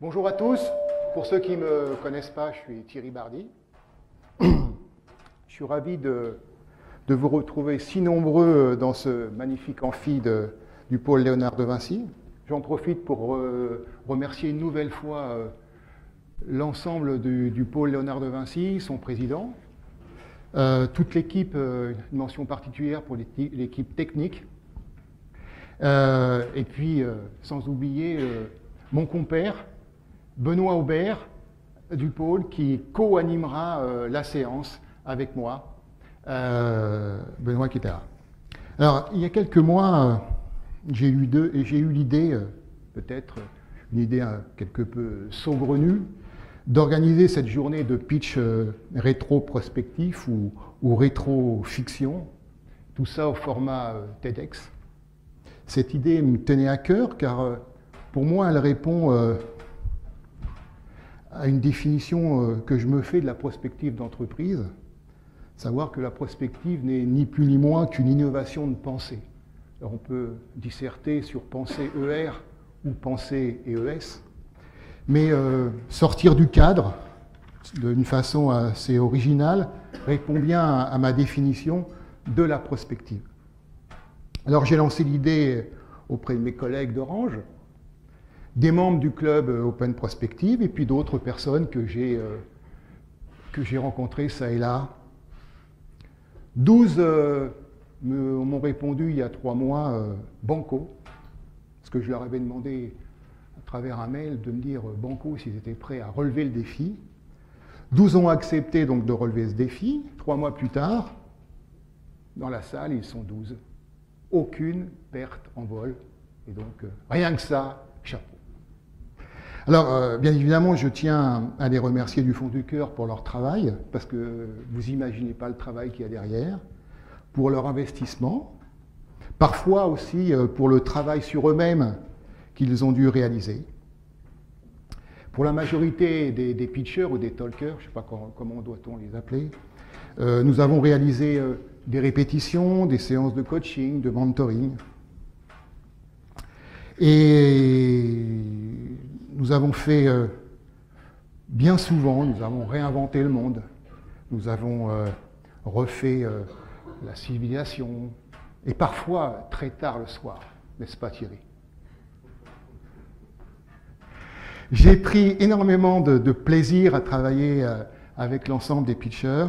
Bonjour à tous. Pour ceux qui ne me connaissent pas, je suis Thierry Bardy. Je suis ravi de vous retrouver si nombreux dans ce magnifique amphi du pôle Léonard de Vinci. J'en profite pour remercier une nouvelle fois l'ensemble du pôle Léonard de Vinci, son président, toute l'équipe, une mention particulière pour l'équipe technique, et puis sans oublier mon compère, Benoît Aubert du pôle, qui co-animera la séance avec moi. Benoît qui était là. Alors, il y a quelques mois, j'ai eu l'idée, peut-être une idée quelque peu saugrenue, d'organiser cette journée de pitch rétro-prospectif ou rétro-fiction, tout ça au format TEDx. Cette idée me tenait à cœur car pour moi, elle répond à une définition que je me fais de la prospective d'entreprise, savoir que la prospective n'est ni plus ni moins qu'une innovation de pensée. Alors on peut disserter sur pensée ER ou pensée ES, mais sortir du cadre d'une façon assez originale répond bien à ma définition de la prospective. Alors j'ai lancé l'idée auprès de mes collègues d'Orange, des membres du club Open Prospective et puis d'autres personnes que j'ai rencontrées ça et là. 12 m'ont répondu il y a 3 mois banco, parce que je leur avais demandé à travers un mail de me dire banco s'ils étaient prêts à relever le défi. 12 ont accepté donc de relever ce défi. 3 mois plus tard, dans la salle, ils sont 12. Aucune perte en vol. Et donc, rien que ça, chapeau. Alors, bien évidemment, je tiens à les remercier du fond du cœur pour leur travail, parce que vous n'imaginez pas le travail qu'il y a derrière, pour leur investissement, parfois aussi pour le travail sur eux-mêmes qu'ils ont dû réaliser. Pour la majorité des pitchers ou des talkers, je ne sais pas comment doit-on les appeler, nous avons réalisé des répétitions, des séances de coaching, de mentoring. Et nous avons fait, bien souvent, nous avons réinventé le monde. Nous avons refait la civilisation, et parfois très tard le soir, n'est-ce pas Thierry? J'ai pris énormément de plaisir à travailler avec l'ensemble des pitchers,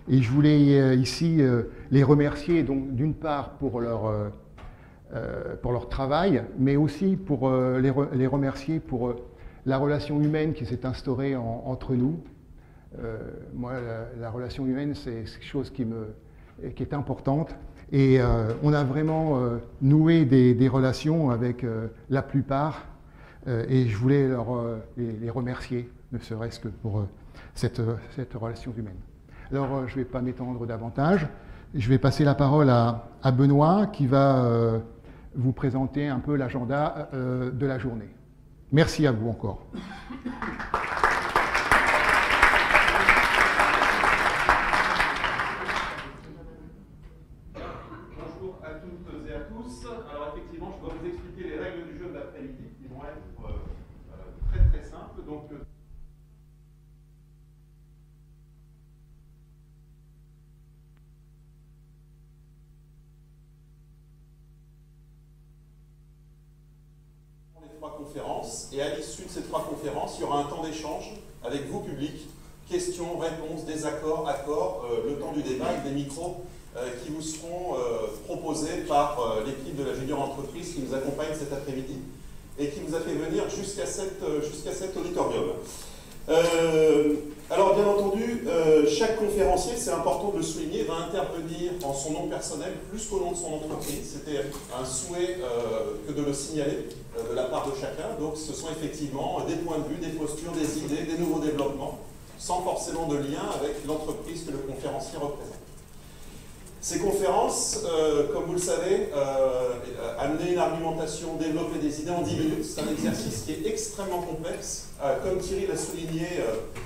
et je voulais ici les remercier donc d'une part pour leur travail, mais aussi pour les remercier pour la relation humaine qui s'est instaurée entre nous. Moi, la relation humaine, c'est quelque chose qui est importante. Et on a vraiment noué des relations avec la plupart. Et je voulais les remercier, ne serait-ce que pour cette relation humaine. Alors, je ne vais pas m'étendre davantage. Je vais passer la parole à Benoît qui va vous présenter un peu l'agenda de la journée. Merci à vous encore. Bonjour à toutes et à tous. Alors effectivement, je dois vous expliquer les règles du jeu de l'après-midi qui vont être très très simples. Donc, conférences, et à l'issue de ces 3 conférences, il y aura un temps d'échange avec vous, public, questions, réponses, désaccords, accords, le temps du débat avec des micros qui vous seront proposés par l'équipe de la Junior Entreprise qui nous accompagne cet après-midi et qui nous a fait venir jusqu'à cet auditorium. Alors bien entendu, chaque conférencier, c'est important de le souligner, va intervenir en son nom personnel plus qu'au nom de son entreprise. C'était un souhait que de le signaler de la part de chacun. Donc ce sont effectivement des points de vue, des postures, des idées, des nouveaux développements, sans forcément de lien avec l'entreprise que le conférencier représente. Ces conférences, comme vous le savez, amener une argumentation, développer des idées en 10 minutes, c'est un exercice qui est extrêmement complexe. Comme Thierry l'a souligné,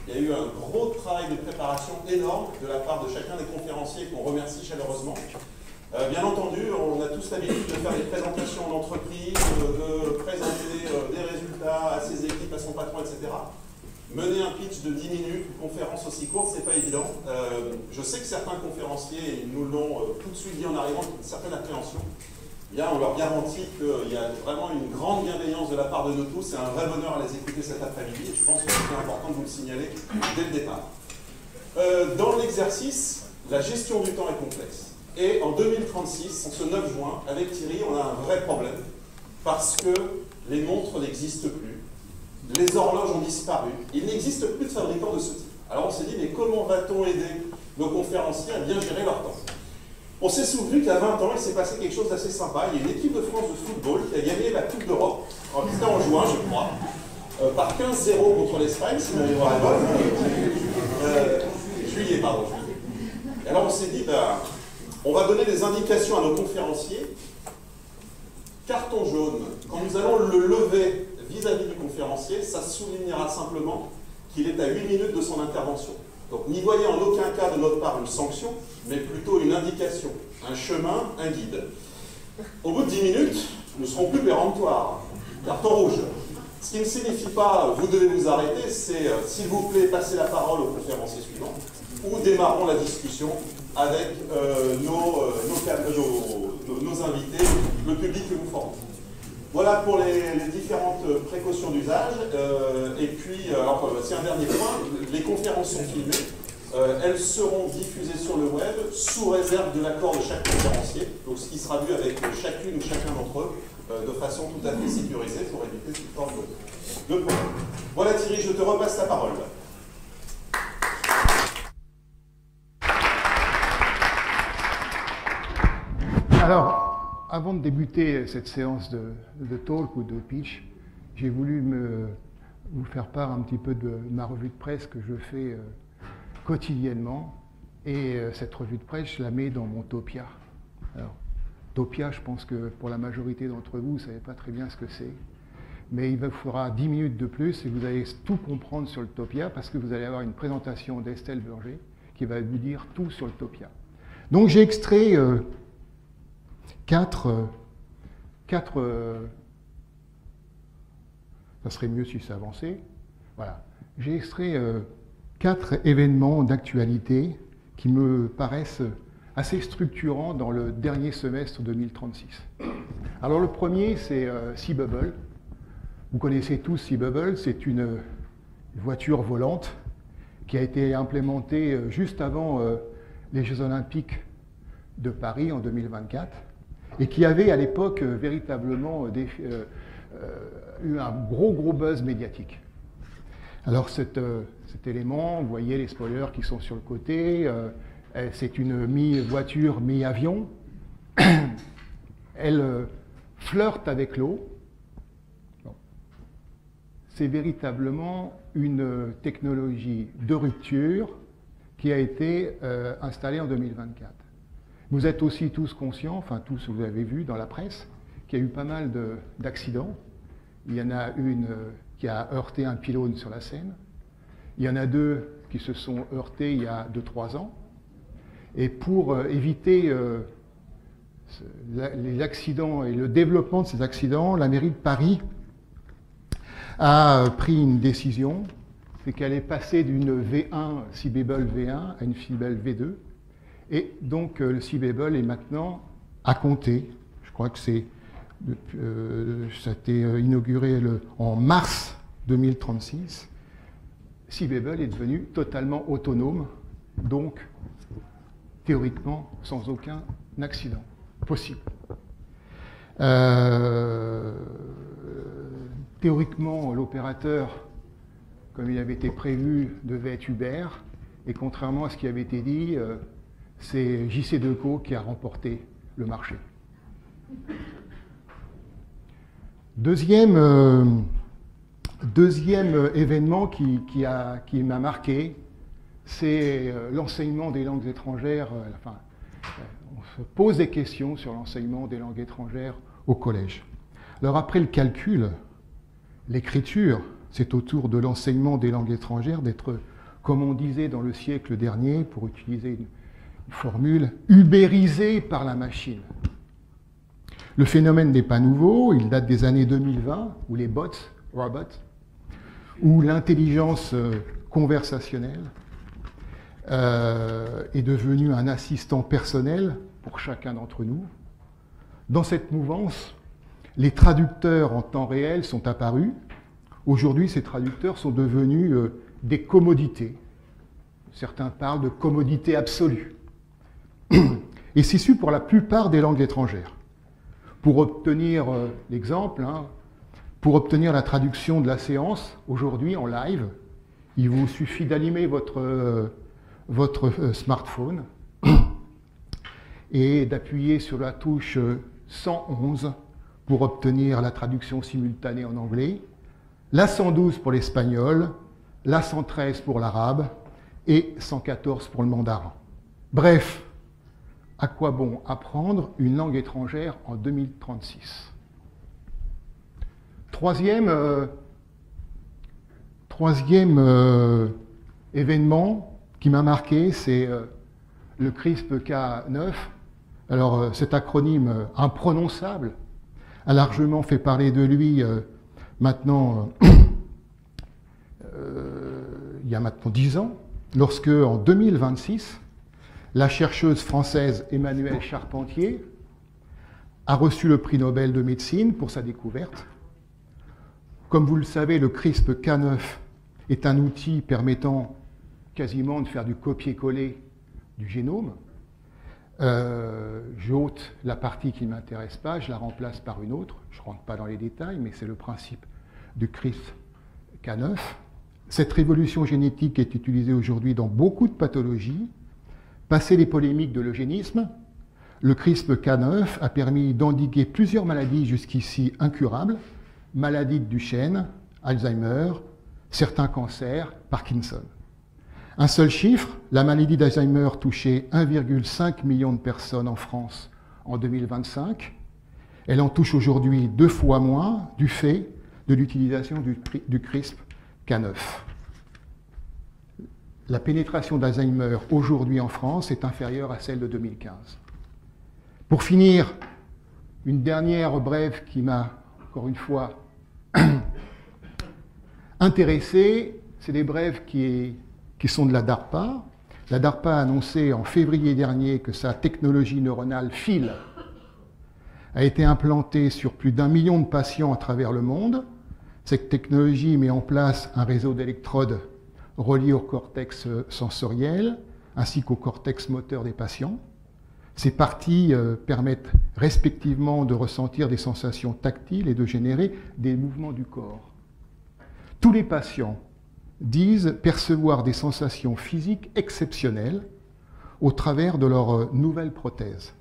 il y a eu un gros travail de préparation énorme de la part de chacun des conférenciers qu'on remercie chaleureusement. Bien entendu, on a tous l'habitude de faire des présentations en entreprise, de présenter des résultats résultats à ses équipes, à son patron, etc. Mener un pitch de 10 minutes, une conférence aussi courte, c'est pas évident. Je sais que certains conférenciers ils nous l'ont tout de suite dit en arrivant, une certaine appréhension. On leur garantit qu'il y a vraiment une grande bienveillance de la part de nous tous. C'est un vrai bonheur à les écouter cet après-midi. Et je pense que c'est important de vous le signaler dès le départ. Dans l'exercice, la gestion du temps est complexe. Et en 2036, en ce 9 juin, avec Thierry, on a un vrai problème. Parce que les montres n'existent plus. Les horloges ont disparu. Il n'existe plus de fabricants de ce type. Alors on s'est dit, mais comment va-t-on aider nos conférenciers à bien gérer leur temps? On s'est souvenu qu'à 20 ans, il s'est passé quelque chose d'assez sympa. Il y a une équipe de France de football qui a gagné la Coupe d'Europe, c'était en juin, je crois, par 15-0 contre l'Espagne, si mon mémoire est bonne. Juillet, pardon. Et alors on s'est dit, on va donner des indications à nos conférenciers. Carton jaune, quand nous allons le lever vis-à-vis du conférencier, ça soulignera simplement qu'il est à 8 minutes de son intervention. Donc n'y voyez en aucun cas de notre part une sanction, mais plutôt une indication, un chemin, un guide. Au bout de 10 minutes, nous serons plus péremptoires. Carton rouge. Ce qui ne signifie pas vous devez vous arrêter, c'est s'il vous plaît, passez la parole au conférencier suivant, ou démarrons la discussion avec nos invités, le public que nous formons. Voilà pour les différentes précautions d'usage. Et puis, c'est un dernier point, les conférences sont filmées. Elles seront diffusées sur le web sous réserve de l'accord de chaque conférencier, donc ce qui sera vu avec chacune ou chacun d'entre eux de façon tout à fait sécurisée pour éviter toute forme de problème. Voilà Thierry, je te repasse la parole. Alors, avant de débuter cette séance de talk ou de pitch, j'ai voulu vous faire part un petit peu de ma revue de presse que je fais quotidiennement. Et cette revue de presse, je la mets dans mon Topia. Alors, Topia, je pense que pour la majorité d'entre vous, vous ne savez pas très bien ce que c'est. Mais il vous faudra 10 minutes de plus et vous allez tout comprendre sur le Topia parce que vous allez avoir une présentation d'Estelle Burger qui va vous dire tout sur le Topia. Donc j'ai extrait ça serait mieux si ça avançait. Voilà. J'ai extrait 4 événements d'actualité qui me paraissent assez structurants dans le dernier semestre 2036. Alors le premier, c'est Sea-Bubble. Vous connaissez tous Sea-Bubble, c'est une voiture volante qui a été implémentée juste avant les Jeux Olympiques de Paris en 2024 et qui avait à l'époque véritablement eu un gros buzz médiatique. Alors cet élément, vous voyez les spoilers qui sont sur le côté, c'est une mi-voiture, mi-avion. Elle flirte avec l'eau. Bon. C'est véritablement une technologie de rupture qui a été installée en 2024. Vous êtes aussi tous conscients, enfin tous vous avez vu dans la presse, qu'il y a eu pas mal d'accidents. Il y en a une qui a heurté un pylône sur la Seine. Il y en a 2 qui se sont heurtés il y a 2-3 ans. Et pour éviter les accidents et le développement de ces accidents, la mairie de Paris a pris une décision, c'est qu'elle est passée d'une V1, Sea-Bubble V1, à une Sea-Bubble V2. Et donc le Sea-Bubble est maintenant à compter. Je crois que ça a été inauguré en mars 2036. Sea-Bubble est devenu totalement autonome, donc théoriquement sans aucun accident possible. Théoriquement, l'opérateur, comme il avait été prévu, devait être Uber, et contrairement à ce qui avait été dit, c'est JC Decaux qui a remporté le marché. Deuxième événement qui m'a marqué, c'est l'enseignement des langues étrangères. On se pose des questions sur l'enseignement des langues étrangères au collège. Alors après le calcul, l'écriture, c'est au tour de l'enseignement des langues étrangères d'être, comme on disait dans le siècle dernier, pour utiliser une formule, ubérisé par la machine. Le phénomène n'est pas nouveau, il date des années 2020, où les bots robot, où l'intelligence conversationnelle est devenue un assistant personnel pour chacun d'entre nous. Dans cette mouvance, les traducteurs en temps réel sont apparus. Aujourd'hui, ces traducteurs sont devenus des commodités. Certains parlent de commodité absolue. Et c'est su pour la plupart des langues étrangères. Pour obtenir l'exemple, pour obtenir la traduction de la séance, aujourd'hui en live, il vous suffit d'allumer votre smartphone et d'appuyer sur la touche 111 pour obtenir la traduction simultanée en anglais, la 112 pour l'espagnol, la 113 pour l'arabe et 114 pour le mandarin. Bref, à quoi bon apprendre une langue étrangère en 2036 ? Troisième événement qui m'a marqué, c'est le CRISPR-Cas9. Alors cet acronyme imprononçable a largement fait parler de lui maintenant, il y a maintenant 10 ans, lorsque en 2026, la chercheuse française Emmanuelle Charpentier a reçu le prix Nobel de médecine pour sa découverte. Comme vous le savez, le CRISPR-Cas9 est un outil permettant quasiment de faire du copier-coller du génome. J'ôte la partie qui ne m'intéresse pas, je la remplace par une autre. Je ne rentre pas dans les détails, mais c'est le principe du CRISPR-Cas9. Cette révolution génétique est utilisée aujourd'hui dans beaucoup de pathologies. Passé les polémiques de l'eugénisme, le CRISPR-Cas9 a permis d'endiguer plusieurs maladies jusqu'ici incurables, maladies de Duchenne, Alzheimer, certains cancers, Parkinson. Un seul chiffre, la maladie d'Alzheimer touchait 1,5 million de personnes en France en 2025. Elle en touche aujourd'hui 2 fois moins du fait de l'utilisation du CRISPR-Cas9. La pénétration d'Alzheimer aujourd'hui en France est inférieure à celle de 2015. Pour finir, une dernière brève qui m'a, encore une fois, intéressé, c'est des brèves qui sont de la DARPA. La DARPA a annoncé en février dernier que sa technologie neuronale FIL a été implantée sur plus d'1 million de patients à travers le monde. Cette technologie met en place un réseau d'électrodes reliés au cortex sensoriel ainsi qu'au cortex moteur des patients. Ces parties permettent respectivement de ressentir des sensations tactiles et de générer des mouvements du corps. Tous les patients disent percevoir des sensations physiques exceptionnelles au travers de leur nouvelle prothèse.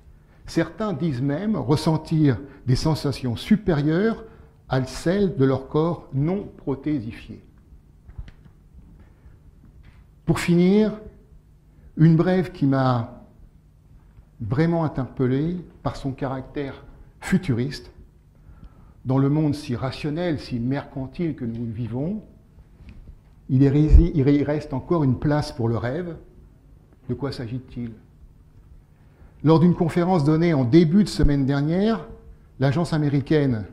Certains disent même ressentir des sensations supérieures à celles de leur corps non prothésifié. Pour finir, une brève qui m'a vraiment interpellé par son caractère futuriste. Dans le monde si rationnel, si mercantile que nous vivons, il reste encore une place pour le rêve. De quoi s'agit-il ? Lors d'une conférence donnée en début de semaine dernière, l'agence américaine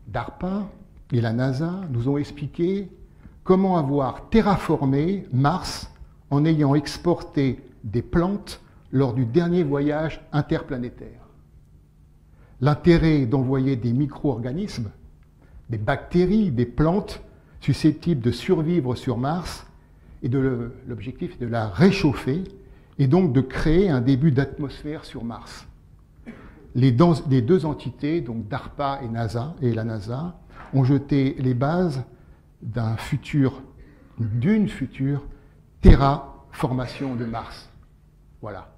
DARPA et la NASA nous ont expliqué comment avoir terraformé Mars en ayant exporté des plantes lors du dernier voyage interplanétaire. L'intérêt d'envoyer des micro-organismes, des bactéries, des plantes susceptibles de survivre sur Mars, et l'objectif est de la réchauffer et donc de créer un début d'atmosphère sur Mars. Les deux entités, donc DARPA et la NASA, ont jeté les bases d'une future terraformation de Mars. Voilà.